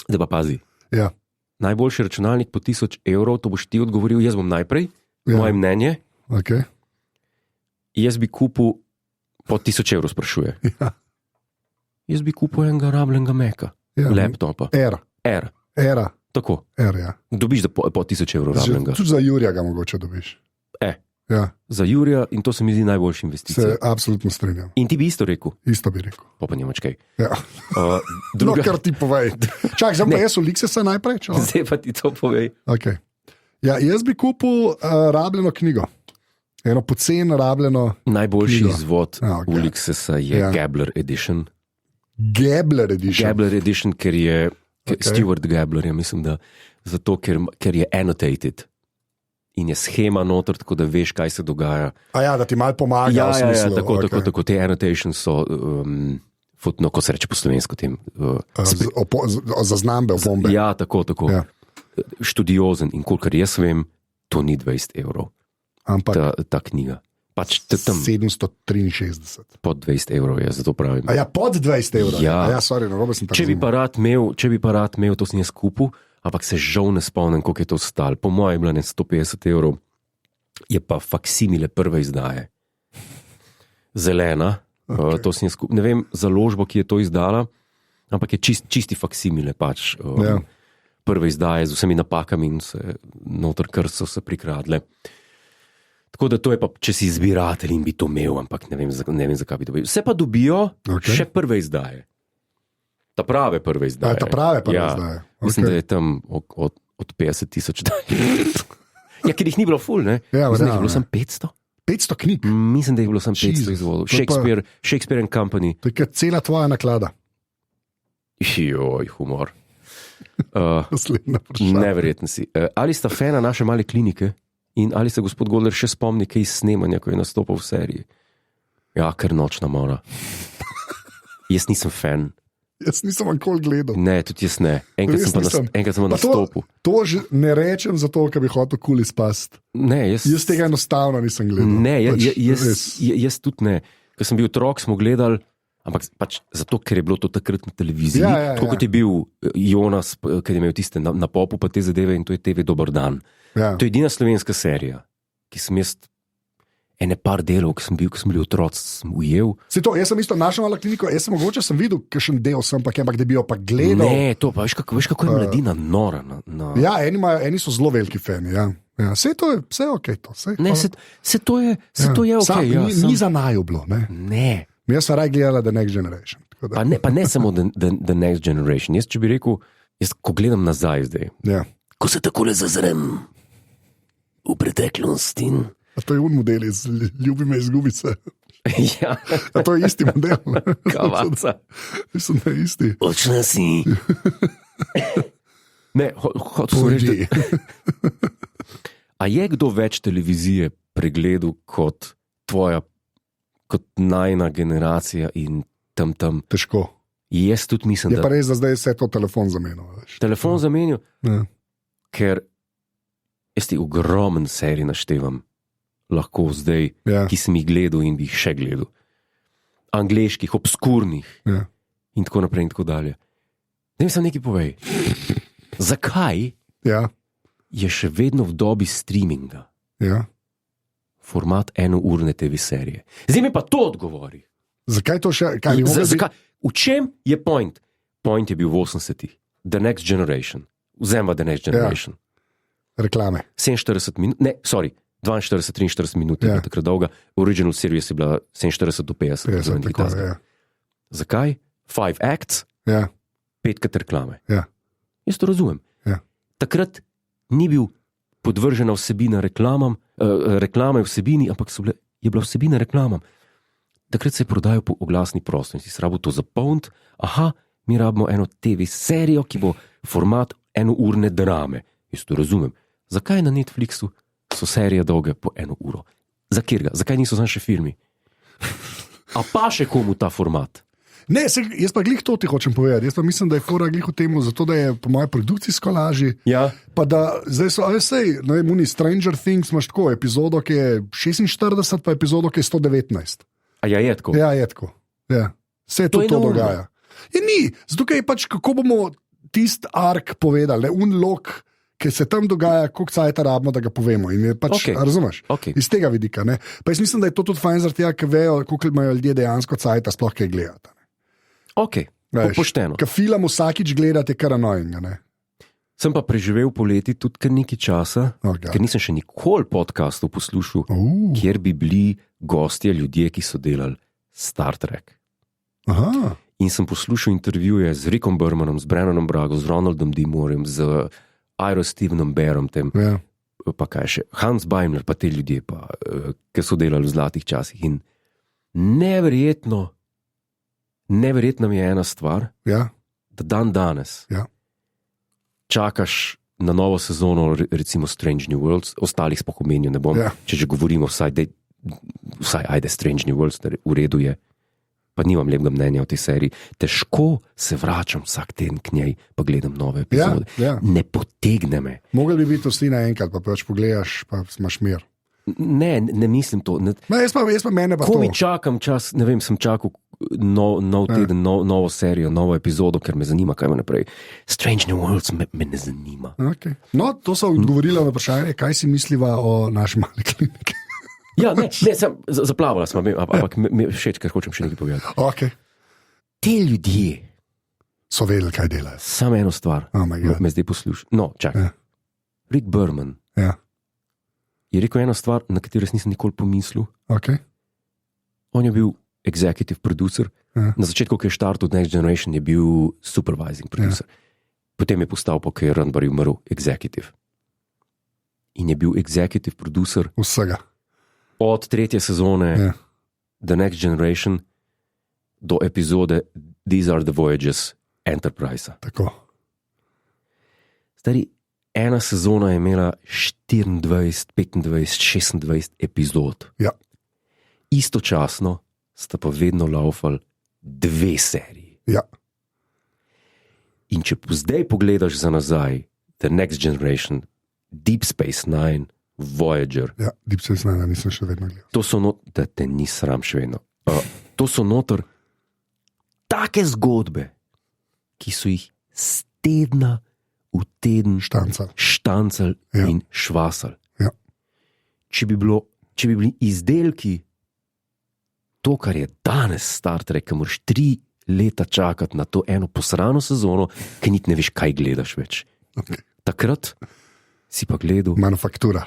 Da pa pazi. Ja. Najboljši računalnik po 1000 evrov, to boš ti odgovoril, jaz bom najprej, moje mnenje. Okay. Jaz bi kupil po 1000 evrov, sprašuje. Ja. Jaz bi kupil enega rabljenega Maca, laptopa. Era. Tako. Ja. Dobiš po 1000 evrov rabljenega. Tudi za Jurija ga mogoče dobiš. Ja. Za Jurija in to se mi zdi najboljša investicija. Se absolutno strinjam. In ti bi isto rekel? Isto bi rekel. Pa nimač kaj. Ja. No, kar ti povej. Čak, zdaj pa jaz Ulyssesa najprej. Zdaj pa ti to povej. Okay. Ja, jaz bi kupil rabljeno knjigo. Eno pocen rabljeno najboljši knjigo. Izvod Ulyssesa je Gabler Edition. Gabler Edition, ker je Stuart Gabler, ja mislim, da zato, ker je annotated. In je schema noter, tako da veš, kaj se dogaja. Da ti malo pomaga. Ja, tako. Te annotations so, ko se reče po slovensko tem. Zaznambe, opombe. Ja, tako. Ja. Študiozen in kolikor jaz vem, to ni 20 evrov. Ampak ta knjiga. Pač tam 763. Pod 20 evrov je, zato pravim. Pod 20 evrov? Ja, sorry, narobe sem tako. Če bi pa rad imel, to sem jaz kupil, ampak se žal ne spomnim, koliko je to stalo. Po mojem je bilo 150 evrov, je pa faksimile prve izdaje. Zelena, to sem jaz kupil. Ne vem založbo, ki je to izdala, ampak je čisti faksimile pač. Prve izdaje z vsemi napakami in se noter kar so se prikradle. Tako da to je pa, če si zbiratelj in bi to imel, ampak ne vem zakaj bi to bil. Vse pa dobijo še prve izdaje. Ta prave prve izdaje. Izdaje. Mislim, da je tam od 50,000 Ja, ker jih ni bilo ful, ne? Mislim, da jih bilo samo 500. 500 knjig? Mislim, da jih bilo samo 500 izvodov. Shakespeare and Company. To je cela tvoja naklada. Joj, humor. Naslednja vprašanja. Neverjetno si. Ali sta fana naše male klinike in ali se gospod Godler še spomni kaj iz snemanja, ko je nastopil v seriji? Ja, ker Nočna mora. Jaz nisem fan. Jaz nisem nikoli gledal. Ne, tudi jaz ne. Enkrat sem na nastopu. To že ne rečem zato, ker bi hotel kuli spast. Ne, jaz tega enostavno nisem gledal. Ne, jaz tudi ne. Ko sem bil otrok, smo gledali, ampak pač zato, ker je bilo to takrat na televiziji. Tako kot je bil Jonas, ker je imel tiste na popu pa te zadeve in to je TV Dober dan. To je edina slovenska serija, ki sem jaz ene par delov, ko sem bil otrok, sem ujel. Jaz sem isto našel malo kliniko, mogoče sem videl kakšen del, ampak da bi jo pa gledal. Ne, to pa veš kako je mladina nora. Ja, eni so zelo veliki fani, ja. Vse je ok. Se to je ok. Ni za naju bilo, ne? Ne. Jaz sem raj gledala The Next Generation. Pa ne samo the Next Generation. Jaz, če bi rekel, ko gledam nazaj zdaj, ko se takole zazrem v preteklost in... A to je un model iz Ljubi me izgubi se. Ja. A to je isti model. Kavaca. Mislim, da je isti. Očna si. Ne, hotel sem reči. A je kdo več televizije pregledal kot tvoja, kot najna generacija in tam? Težko. Jaz tudi mislim, da... Je pa res, da zdaj se to telefon zamenil. Telefon zamenil? Ja. Ker Jaz ti ogromen serij naštevam, lahko zdaj, ki sem jih gledal in bi jih še gledal. Angleških, obskurnih in tako naprej in tako dalje. Da mi sem nekaj povej. Zakaj je še vedno v dobi streaminga format enourne TV serije? Zdaj mi pa to odgovori. Zakaj to še? V čem je point? Point je bil v 80-ih. The Next Generation. Vzemva The Next Generation. Reklame. 47 minut, 42-43 minut je bila takrat dolga. Original series je bila 47 do 50. Zakaj? 5 acts, 5 reklame. Jaz to razumem. Takrat ni bil podvržena vsebina reklamam, reklame vsebini, ampak je bila vsebina reklamam. Takrat se je prodajal po oglasni prostor in si rabo to zapolniti. Aha, mi rabimo eno TV serijo, ki bo format enourne drame. Jaz to razumem. Zakaj na Netflixu so serije dolge po 1 uro? Zakaj niso samo še filmi? A pa še komu ta format? Ne, jaz pa glih to ti hočem povedati. Jaz pa mislim, da je fora glih v temu, zato da je po moje produkcijsko lažji. Pa da zdaj so, ne vem, Stranger Things imaš tako epizodo, ki je 46, pa epizodo, ki je 119. A je tako? Ja, je tako. Vse to dogaja. Ni, zato je pač, kako bomo tisti ark povedali, unlock, ki se tam dogaja, koliko cajta rabimo, da ga povemo. In je pač, razumeš? Iz tega vidika. Ne? Pa jaz mislim, da je to tudi fajn zaradi tega, ker vejo, koliko imajo ljudje dejansko cajta, sploh kaj gledati. Pošteno. Ker film vsakič gledate, kar annoying, ne? Sem pa preživel poleti tudi kar nekaj časa, ker nisem še nikoli podcastov poslušal, kjer bi bili gostje ljudje, ki so delali Star Trek. Aha. In sem poslušal intervjuje z Rickom Bermanom, z Brennanom Brago, z Ronaldom D. Moorem, z Iro Stevenom Bearom, pa kaj še, Hans Beimler, pa te ljudje, ki so delali v zlatih časih. In neverjetno mi je ena stvar, da danes čakaš na novo sezono, recimo Strange New Worlds, ostalih spohomenju ne bom, če že govorimo vsaj ajde Strange New Worlds, v redu je, pa nimam lepega mnenja o tej seriji. Težko se vračam vsak teden k njej, pa gledam nove epizode. Ne potegne me. Mogli bi biti vsi naenkrat, pa pač pogledaš, pa imaš mir. Ne mislim to. Jaz pa mene pa to. Ko mi čakam čas, ne vem, sem čakal nov teden, novo serijo, novo epizodo, ker me zanima, kaj ima naprej. Strange New Worlds me ne zanima. No, to so odgovorila na vprašanje, kaj si misliva o naši mali kliniki. Zaplavala sem, ampak mi všeč, ker hočem še nekaj povedati. Te ljudje so vedeli, kaj delajo. Samo eno stvar, me zdaj poslušaj. No, čakaj. Rick Berman je rekel eno stvar, na katero nisem nikoli pomislil. On je bil executive producer. Na začetku, ko je štartil Next Generation, je bil supervising producer. Potem je postal, ko je Roddenberry umrl, executive. In je bil executive producer vsega. Od 3. sezone The Next Generation do epizode These Are the Voyages Enterprise. Tako. Stari, ena sezona je imela 24, 25, 26 epizod. Istočasno sta pa vedno laufali 2 seriji. In če zdaj pogledaš za nazaj, The Next Generation, Deep Space Nine, Voyager. Deep Space Nine nisem še vedno gledal. To so da te ni sram še vedno. To so noter take zgodbe, ki so jih z tedna v teden štancali in švasali. Če bi bili izdelki to, kar je danes Star Trek, ki moraš 3 leta čakati na to eno posrano sezono, ki niti ne veš, kaj gledaš več. Takrat si pa gledal Manufaktura.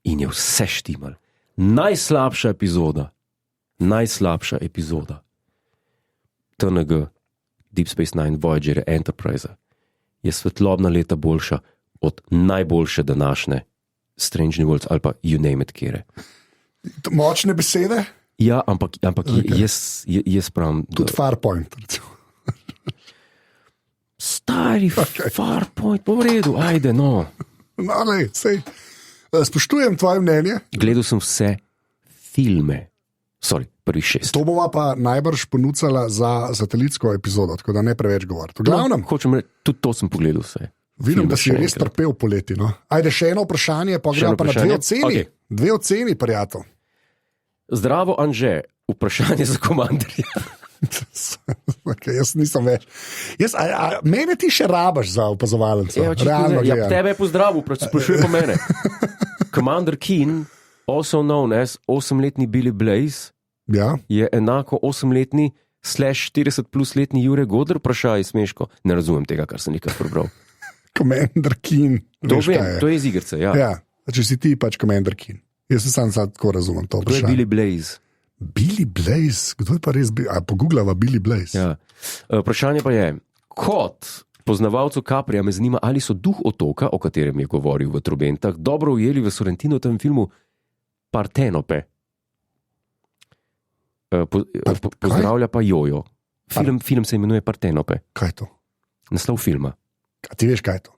In je vse štimal. Najslabša epizoda TNG, Deep Space Nine, Voyager, Enterprise je svetlobna leta boljša od najboljše današnje Strange New Worlds ali pa You Name It kjere. Močne besede? Ja, ampak jaz pravim... Tudi Farpoint, recimo. Stari Farpoint, po redu, ajde, no. No, ne, sej. Spoštujem tvoje mnenje. Gledal sem vse filme. Prvi 6. To bova pa najbrž ponudila za satelitsko epizodo, tako da ne preveč govoriti. Hočem reči, tudi to sem pogledal vse. Vidim, da si res trpel poleti. No? Ajde, še eno vprašanje, pa gremo pa na 2 oceni. Okay. 2 oceni, prijatelj. Zdravo, Anže, vprašanje za komandarja. Okay, jaz nisem več. Mene ti še rabaš za opazovalnico. Tebe je pozdravil, sprašuje po mene. Commander Keen, also known as 8-letni Billy Blaze, je enako 8-letni /40+-letni Jure Godler, vprašaj smeško. Ne razumem tega, kar sem nekaj prebral. Commander Keen. To vem, to je iz igrice, ja. Če si ti pač Commander Keen. Jaz se sam tako razumem to vprašanje. To je Billy Blaze. Billy Blaze, kdo je pa res pogooglava Billy Blaze? Ja. Vprašanje pa je, kot poznavalcu Caprija me zanima, ali so duh otoka, o katerem je govoril v Trobentah, dobro ujeli v Sorrentinovem filmu Partenope. Pozdravlja pa Jojo. Film se imenuje Partenope. Kaj je to? Naslov filma. A ti veš, kaj je to?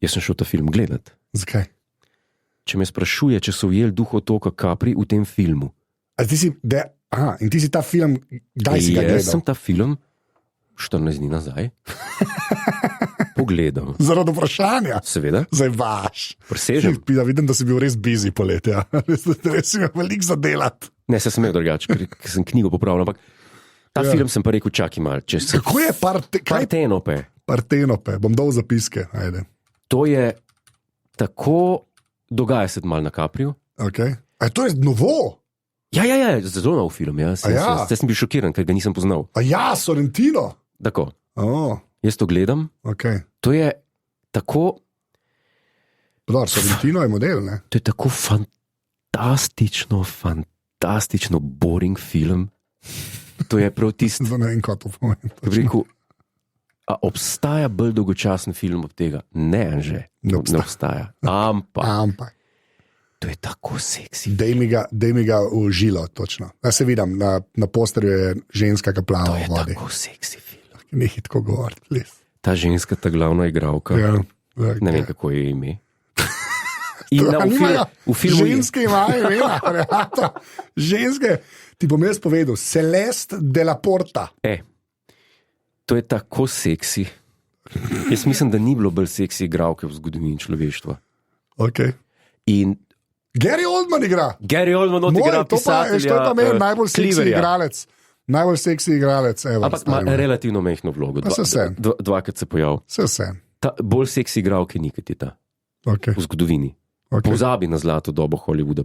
Jaz sem šel ta film gledat. Zakaj? Če me sprašuje, če so ujeli duh otoka Capri v tem filmu. In ti si ta film, kdaj si ga gledal? Jaz sem ta film 14 dni nazaj pogledal. Zaradi vprašanja? Seveda. Zdaj vaš. Presežem. Vidim, da si bil res busy poleti. Ja. Res si imel veliko za delati. Ne, se sem imel drugače, ker sem knjigo popravil, ampak ta film sem pa rekel, čakaj malo. Kako je Partenope? Partenope, bom dal zapiske. Ajde. To je tako, dogaja se malo na Capriju. Okay. A to je novo? Ja, zelo nov film. Zdaj sem bil šokiran, ker ga nisem poznal. Sorrentino? Tako. Jaz to gledam. Okay. To je tako... Sorrentino je model, ne? To je tako fantastično boring film. To je prav tisti... Ne vem, kaj to pomeni. Rekel, a obstaja bolj dolgočasen film od tega? Ne, Anže. Ne obstaja. Ampak. To je tako seksi. Dej mi ga v žilo, točno. Jaz se vidim, na posterju je ženska, ki plava v vodi. To je tako seksi film. Nekaj tako govoriti. Ta ženska, ta glavna igralka. Ne vem, kako je ime. V filmu ženske imajo ime. Ženske, ti bom jaz povedal, Celeste de la Porta. To je tako seksi. Jaz mislim, da ni bilo bolj seksi igralke v zgodovini človeštva. Okay. In Gary Oldman igra. Gary Oldman odigra pisatelja. To je pa meni najbolj seksi igralec. Najbolj seksi igralec. Ampak ima relativno mehno vlogo. Dvakrat se pojavil. Bolj seksi igralke ni, kot je ta. Okay. V zgodovini. Okay. Pozabi na zlato dobo Hollywooda.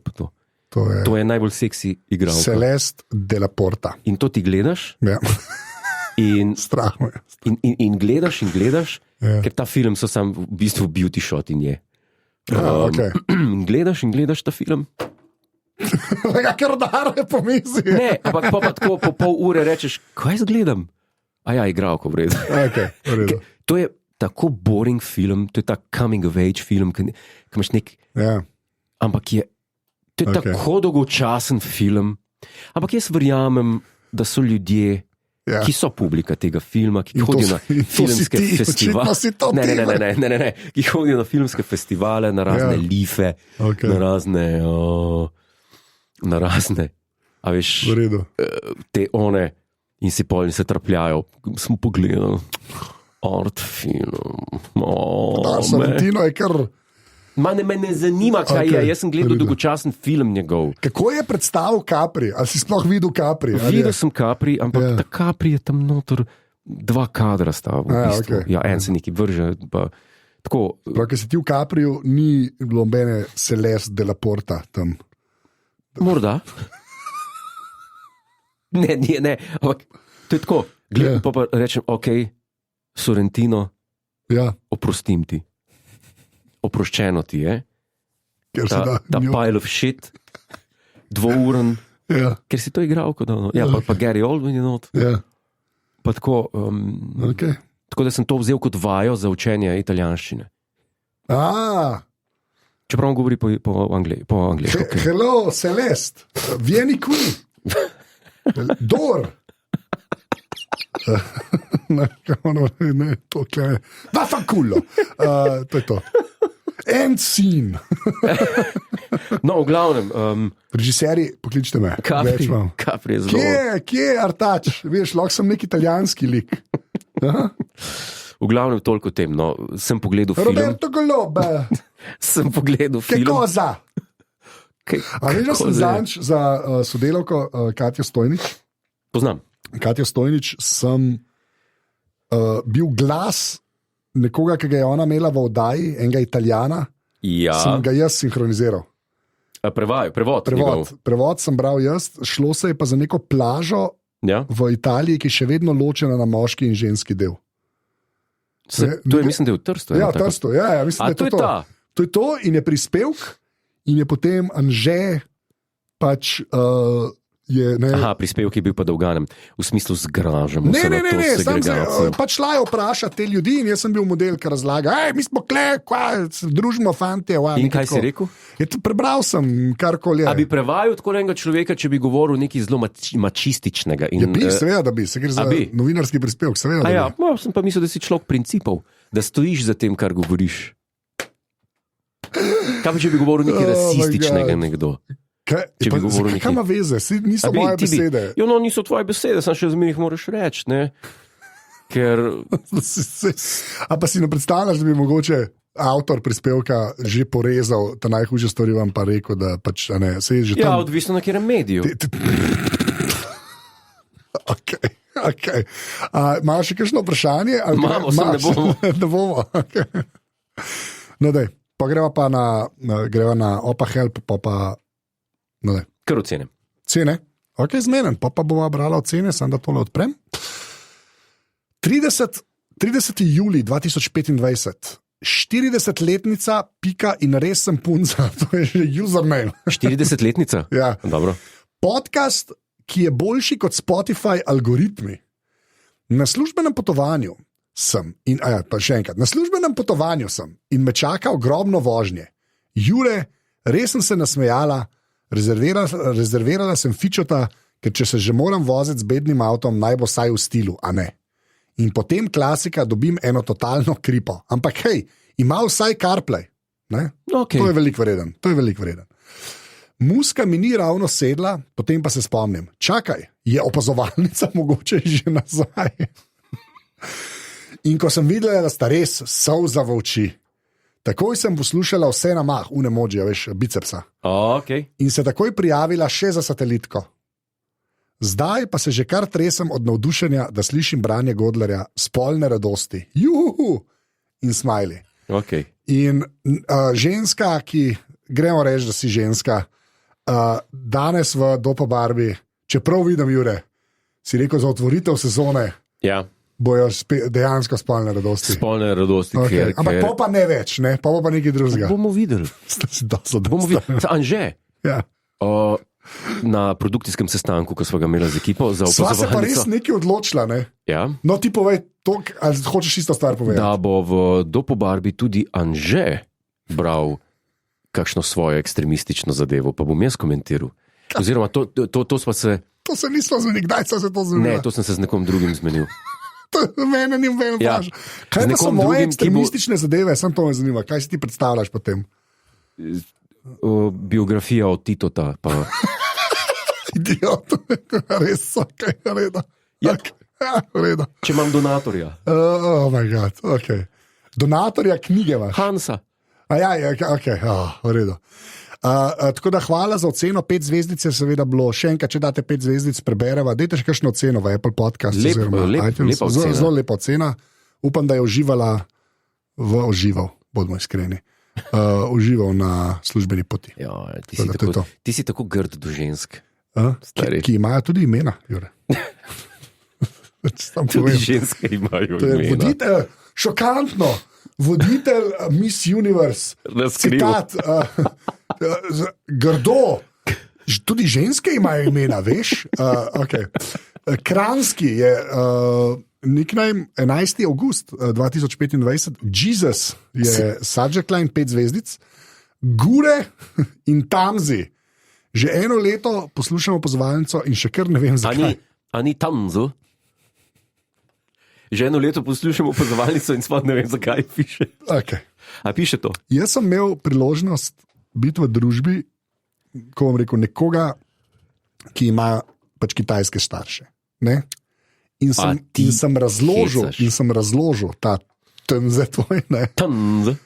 To je najbolj seksi igralka. Celeste de la Porta. In to ti gledaš? Ja. Strah me je. In gledaš, ker ta film so sam v bistvu beauty shot in je. Okay. Gledaš ta film. Ker dare po mizi. Ne, ampak pa tako po pol ure rečeš, kaj zgledam? Igralko v redu. Okay, to je tako boring film, to je tak coming of age film, ki imaš nek... Ampak to je tako dolgočasen film. Ampak jaz verjamem, da so ljudje, ki so publika tega filma, ki hodijo na filmske festivale. Ne, ki hodijo na filmske festivale, na razne life, na razne, a veš, te one in si polni se trpljajo. Smo pogledali art film. Sorrentino je kar... Me ne zanima, kaj je. Jaz sem gledal dolgočasen film njegov. Kako je predstavil Capri? Ali si sploh videl Capri? Videl sem Capri, ampak ta Capri je tam noter 2 kadra sta v bistvu. Okay. En se neki vrže. Prav, ker si ti v Capriju, ni bilo nobene Celeste de la Porta tam. Morda. Ne, ampak to je tako. Gledam pa rečem, ok, Sorrentino, oprostim ti. Oproščeno ti je, ta pile of shit, 2-uren, ker si to igral, pa Gary Oldman je not. Pa tako, tako da sem to vzel kot vajo za učenje italijanščine. Čeprav on govori po angleško. Hello, Celeste, vieni qui. Dor. Ne, to je. Vaffanculo. To je to. End scene. No, v glavnem. Režiserji, pokličite me. Capri je zelo. Kje je Artač? Veš, lahko sem nek italijanski lik. V glavnem toliko o tem. No, sem pogledal film. Roberto Golobe, Sem pogledal film. Koza. A veš, da sem zanč za sodelavko Katjo Stojnič? Poznam. Katja Stojnič sem bil glas nekoga, ki ga je ona imela v oddaji, enega Italijana. Ja. Sem ga jaz sinhroniziral. Prevod sem bral jaz, šlo se je pa za neko plažo v Italiji, ki je še vedno ločena na moški in ženski del. To je, mislim, da je v Trstu. Ja, v Trstu, ja, mislim, da je to. To je to in je prispevk. In je potem Anže pač prispevek je bil pa dolganem, v smislu zgražamo se na to segregacijo. Pač šla je vprašati te ljudi in jaz sem bil model, ki razlaga, mi smo družimo fante. In kaj si rekel? Prebral sem karkoli. A bi prevajal tako enega človeka, če bi govoril nekaj zelo mačističnega? Seveda, da bi, se gre za novinarski prispevek, seveda. Sem pa mislil, da si človek principov, da stojiš za tem, kar govoriš. Kaj pa, če bi govoril nekaj rasističnega nekdo? Če bi govoril nekaj... Kaj ima veze? Niso moje besede. Niso tvoje besede, sam še zmeraj jih moraš reči, ne? Ker... A pa si ne predstavljaš, da bi mogoče avtor prispevka že porezal ta najhujše stvari, vam pa rekel, da pač, ne, se je že tam... Ja, odvisno na katerem mediju. Okay. Imaš še kakšno vprašanje? Imamo, ne bomo. Ne bomo, No, daj. Pa greva pa na Opa Help, pa no, kar ocene. Cene? Ok, zmenen, pa bomo brala ocene, sem da tole odprem. 30. juli 2025, 40-letnica, pika in res sem punca, to je že username. 40-letnica? Ja. Dobro. Podcast, ki je boljši kot Spotify algoritmi. Na službenem potovanju sem, pa še enkrat, na službenem potovanju sem in me čaka ogromno vožnje. Jure, res sem se nasmejala, rezervirala sem fičota, ker če se že moram voziti z bednim avtom, naj bo saj v stilu, a ne. In potem klasika dobim eno totalno kripo. Ampak hej, ima vsaj CarPlay. Okay. To je veliko vreden. Muska mi ni ravno sedla, potem pa se spomnim. Čakaj, je opazovalnica mogoče že nazaj? In ko sem videla, da sta res solza v oči, takoj sem poslušala vse na mah, unemođija, veš, bicepsa. Okay. In se takoj prijavila še za satelitko. Zdaj pa se že kar tresem od navdušenja, da slišim branje Godlerja, spolne radosti. Juhu! In smajli. Okay. In ženska, ki, gremo reči, da si ženska, danes v Dopa Barbi, čeprav vidim, Jure, si rekel za otvoritev sezone, bojo dejansko spolne radosti. Spolne radosti, okay. Ampak pa ne več, ne? Pa nekaj drugega. Bomo videli. Anže. Ja. Na produkcijskem sestanku, ko smo ga imeli z ekipo za opazovalnico. Sva se pa res nekaj odločila, ne? Ja. No ti povej, ali hočeš isto stvar povedati? Da bo v Dopo Barbi tudi Anže bral kakšno svojo ekstremistično zadevo, pa bom jaz komentiral. Oziroma, to sva se... To se nismo zmenili, kdaj sva se to zmenila? Ne, to sem se z nekom drugim zmenil. Mene ni vem vprašal. Kaj pa so moje ekstremistične zadeve? Sam to me zanima. Kaj si ti predstavljaš potem? Biografija od Titota. Idiot. Res so, kaj je reda. Ja. Reda. Če imam donatorja. Oh my god, ok. Donatorja knjige imaš? Hansa. Ok, v redu. Tako da hvala za oceno, 5 zvezdic je seveda bilo, še enkrat, če date 5 zvezdic, prebereva, dajte še kakšno oceno v Apple Podcast. Zelo lepa ocena, upam, da je užival, bodimo iskreni, užival na službeni poti. Ja, ti si tako grd do žensk. Ki imajo tudi imena, Jure. Tudi ženske imajo imena. Voditelj, šokantno, voditelj Miss Universe, citat, grdo, tudi ženske imajo imena, veš? Okay. Kranski je nickname 11. august 2025, Jesus je subject line 5 zvezdic, Gure in Tamzi. Že eno leto poslušamo opazovalnico in še kar ne vem zakaj. Ani Tamzu? Že eno leto poslušamo opazovalnico in sploh ne vem zakaj piše. Okay. A piše to? Jaz sem imel priložnost biti v družbi, ko bom rekel, nekoga, ki ima pač kitajske starše. Ne? In sem razložil ta tanze tvoj, ne. Tanze.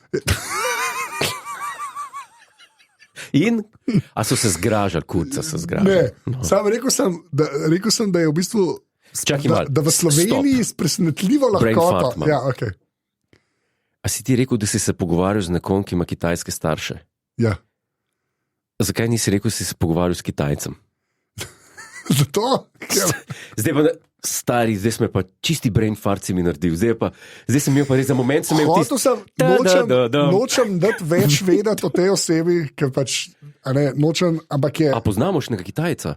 In? A so se zgražali, kurca se zgražali? Ne, no. Sam rekel sem, da je v bistvu, da v Sloveniji s presenetljivo lahkoto. Ja, okay. A si ti rekel, da si se pogovarjal z nekom, ki ima kitajske starše? Ja. Zakaj nisi rekel, da si se pogovarjal s Kitajcem? Zato? Zdaj pa, stari, zdaj smo pa čisti brain fart si mi naredil. Zdaj sem imel pa res za moment, sem imel nočem dati več vedeti o tej osebi, ker pač, nočem, ampak je... A poznamo še nekaj Kitajca?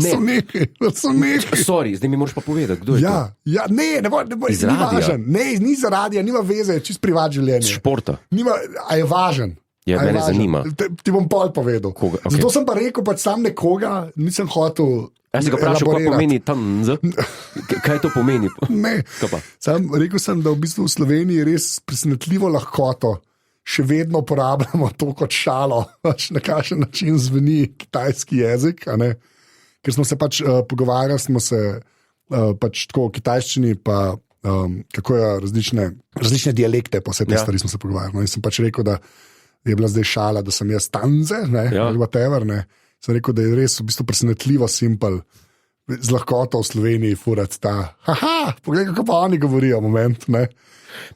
Ne. Sem nekaj. Sorry, zdaj mi moraš pa povedati, kdo je to? Ja, ne, iz ni radija? Važen. Ne, ni za radija, nima veze, čist privat življenje. Z športa? A je važen? Ja, mene zanima. Ti bom pol povedal. Okay. Zato sem pa rekel, pač sam nekoga, nisem hotel. Jaz sem ga vprašal, kaj pomeni tanz? Kaj to pomeni? Ne, rekel sem, da v bistvu v Sloveniji res presenetljivo lahkoto še vedno uporabljamo to kot šalo, na kakšen način zveni kitajski jezik, a ne? Ker smo se pač pogovarjali, smo se pač tako v kitajščini, pa kako je različne dialekte, pa vse te stvari smo se pogovarjali. No, in sem pač rekel, da je bila zdaj šala, da sem jaz tanze, ali whatever, ne. Sem rekel, da je res v bistvu presenetljivo simpel, z lahkoto v Sloveniji furati ta, poglej, kako pa oni govorijo, moment, ne.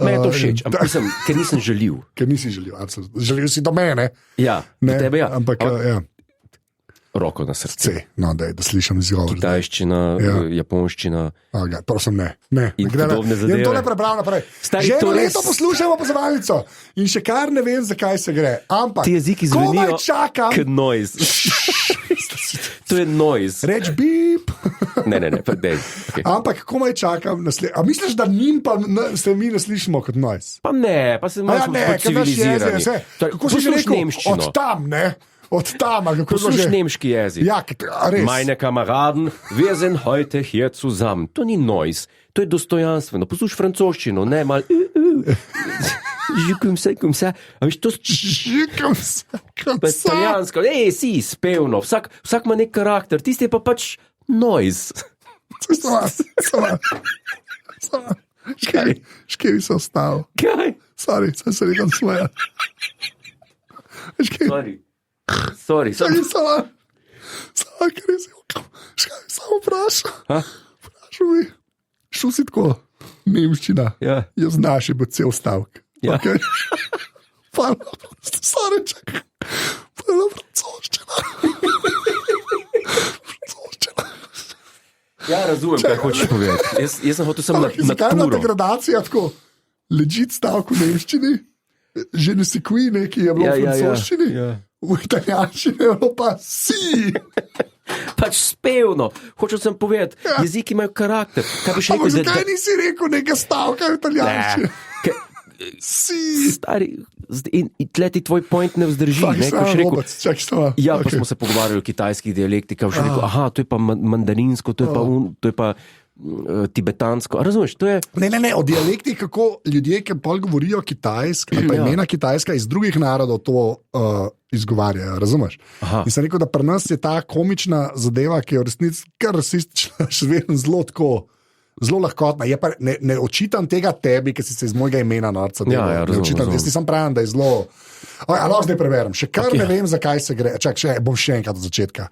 Me je to všeč, ampak ker nisem želil. Ker nisi želil, absolutno. Želil si do mene. Ja, do tebe, ja. Ampak, ja. Roko na srce. No, da slišim izgovor. Kitajščina, japonščina. Prosim, ne. In podobne zadeve. To ne prebral naprej. Že eno leto poslušamo pozvalnico in še kar ne vem, zakaj se gre. Ampak, ti jeziki zvenijo kot noise. To je noise. Reč bip. Ne, pa dej. Okay. Ampak, komaj čakam naslednje. A misliš, da njim pa se mi ne slišimo kot noise? Pa ne, pa se malo civilizirani. Kako si že rekel? Od tam, ne? Od tam, poslušaj nemški jezik. Ja, res. Meine Kameraden, wir sind heute hier zusammen. To ni noise, to je dostojanstveno. Poslušaj francoščino, ne mal. Žikum se. A viš to? Žikum se. Italijansko, si, spevno. Vsak ima nek karakter, tisti je pa pač noise. Sama. Škevi se ostal. Kaj? Sorry, sem se nekam smejal. Sorry. Samo, ker je samo vprašal. Vprašal mi, šel si tako, nemščina. Ja. Jaz znaš, je bo cel stavek. Ja. Okay. Sorry, čakaj. Francoščina. Ja, razumem, kaj hočeš povedati. Jaz sem hotel samo na turo. Zakaj je bila ta gradacija tako? Legit stavek v nemščini, že ne si kui neki, je bilo v francoščini. Ja. V italijančini je bilo pa si. Pač spevno. Hočel sem povedati, jeziki imajo karakter. Ampak zakaj nisi rekel nekaj stavka v italijančini? Si. Stari, in tleti tvoj point ne vzdrži. Ja, pa smo se pogovarjali o kitajskih dialektih, pa še rekel, to je pa mandarinsko, to je pa tibetansko. Razumeš, to je... Ne, o dialektih, kako ljudje, ki pol govorijo kitajsko, ali pa imena kitajska iz drugih narodov to izgovarjajo, razumeš? In sem rekel, da pri nas je ta komična zadeva, ki je v resnici kar rasistična, še vedno zelo lahkotna. Ne očitam tega tebi, ki si se iz mojega imena norca delal. Jaz nisem pravim, da je zelo... Lahko zdaj preverim. Še kar ne vem, zakaj se gre. Bom še enkrat od začetka.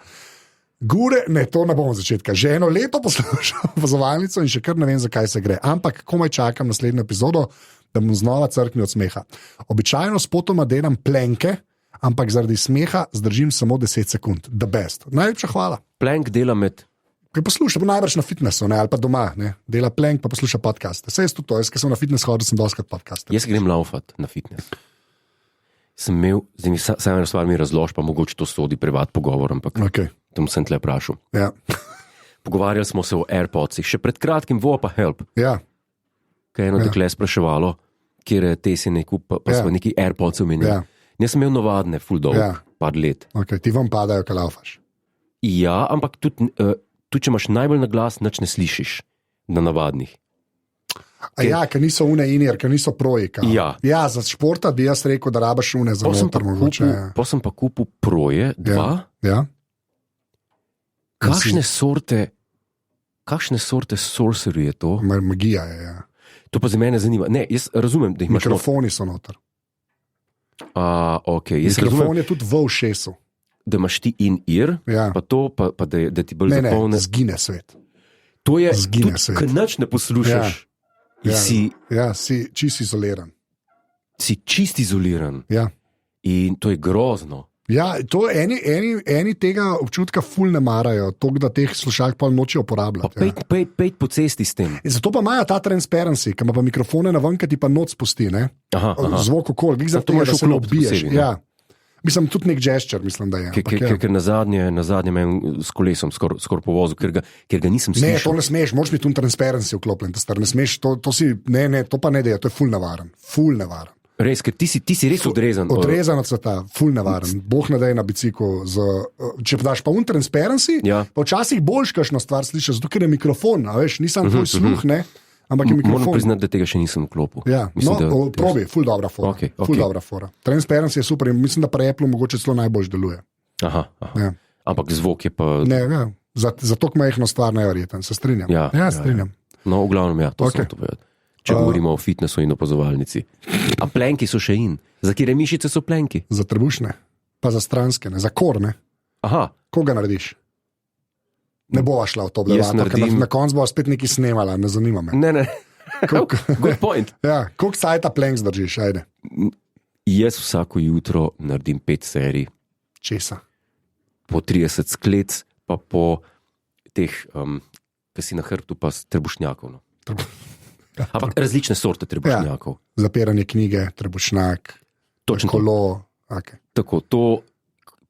To ne bom od začetka. Že eno leto poslušam opazovalnico in še kar ne vem, zakaj se gre. Ampak komaj čakam naslednjo epizodo, da bom znova crknil od smeha. Običajno spotoma delam plenke, ampak zaradi smeha zdržim samo 10 sekund. The best. Najlepša hvala. Plenk dela med... Posluša, najbrž na fitnessu, ali pa doma, ne? Dela plenk, pa posluša podcaste. Saj jaz tudi to, jaz sem na fitness hodil, sem doskrat podcaste. Jaz grem laufat na fitness. Sem imel, zdaj mi samo eno stvar mi razloži, pa mogoče to sodi privat pogovor, ampak tam sem tle vprašal. Ja. Pogovarjali smo se o AirPodsih, še pred kratkim pa help. Ja. Kaj je eno dekle spraševalo, kjer te si nekaj, pa smo neki AirPods omenili. Ja. Jaz sem imel navadne, full dolg, par let. Ti vam padajo, kaj laufaš. Ja, ampak tudi če imaš najbolj na glas, nič ne slišiš na navadnih. Ker niso une in-ear, ker niso proji. Ja, za športa bi jaz rekel, da rabaš une za noter mogoče. Pa sem pa kupil proje, dva. Ja. Kakšne sorte kakšne sorte sorcery je to? Magija je. Ja. To pa za mene zanima. Ne, jaz razumem, da imaš mikrofoni so noter. Okay. Mikrofon je tudi v ušesu. Da imaš ti in-ear, ja. pa to, pa da ti bolj zapolne. Ne, zgine svet. To je tudi, ker nič ne poslušaš. Ja, si čist izoliran. Si čist izoliran. Ja. In to je grozno. Ja, to eni tega občutka ful ne marajo, to, da teh slušalk pa nočijo uporabljati. Pejt po cesti s tem. Zato pa imajo ta transparency, ki ima pa mikrofone na ven, ki ti pa noč spusti. Zvok okolj, zato moraš se obiješ. Ja. Mislim, tudi nek gesture, mislim, da je. Ker na zadnje me s kolesom skoro povozil, ker ga nisem slišal. Ne, to ne smeš, moraš biti tu transparency vklopljen, ne smeš, to pa ne deje, to je ful nevaren. Res, ker ti si res odrezan. Odrezan od sveta, ful nevaren. Boh ne daje na biciklu. Če daš pa transparency, pa včasih boljš kakšno stvar slišiš, zato ker je mikrofon, veš, nisem tvoj sluh, ne? Ampak je mikrofon. Moram priznati, da tega še nisem vklopil. Ja, probi, ful dobra fora. Okay. Ful dobra fora. Transparency je super in mislim, da pri Apple mogoče celo najbolj deluje. Aha. Ja. Ampak zvok je pa... Ne, za to majhno stvar neverjeten, se strinjam. Ja, strinjam. No, v glavnem, to sem to povedal. Če govorimo o fitnessu in opazovalnici. A plenki so še in? Za kire mišice so plenki? Za trebušne, pa za stranske, za korne. Aha. Koga narediš? Ne bova šla v to blevato, ker na koncu bova spet nekaj snemala, ne zanima me. Ne. Good point. Ja, koliko sajta plenk zdržiš, ajde? Jaz vsako jutro naredim 5 serij. Česa? Po 30 sklec, pa po teh, ki si na hrbtu, pa trebušnjakov. No. Ampak različne sorte trebušnjakov. Ja, zapiranje knjige, trebušnak, kolo. Okay. Tako,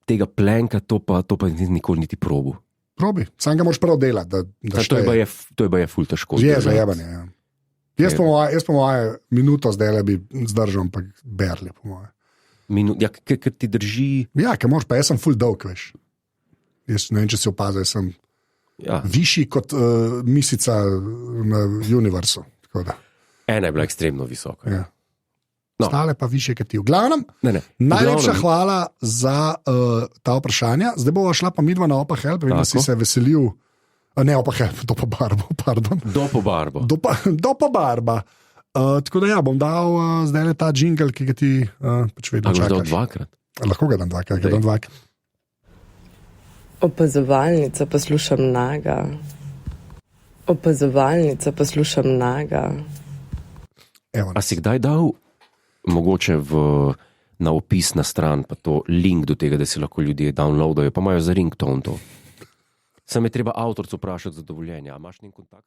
tega plenka, to pa nikoli niti probu. Probi, sam ga moraš prav delati. To je pa je ful težko. Je zajebanje, ja. Jaz po moje minuto zdaj le bi zdržal, ampak berli po moje. Ker ti drži... Ja, ker moraš, pa jaz sem ful dolg, veš. Jaz ne vem, če si opazil, jaz sem višji kot misica na univerzu. Ena je bila ekstremno visoka. Ja. No. Stale pa više kot ti. V glavnem, najlepša hvala za ta vprašanja. Zdaj bova šla pa midva na Opa Help, in si se veselil. Ne, Opa Help, do pa Barbo, pardon. Do pa Barba. Tako da bom dal zdaj ta jingle, ki ga ti pač vedno čakaš. Lahko ga dam dvakrat. Lahko ga dam dvakrat. Opazovalnica, poslušam naga. Opazovalnica, poslušam naga. Evo, a si kdaj dal mogoče na opis na stran pa to link do tega, da si lahko ljudje downloadajo, pa imajo za ringtone to? Sam je treba avtorcu vprašati za dovoljenje. A imaš njen kontakt?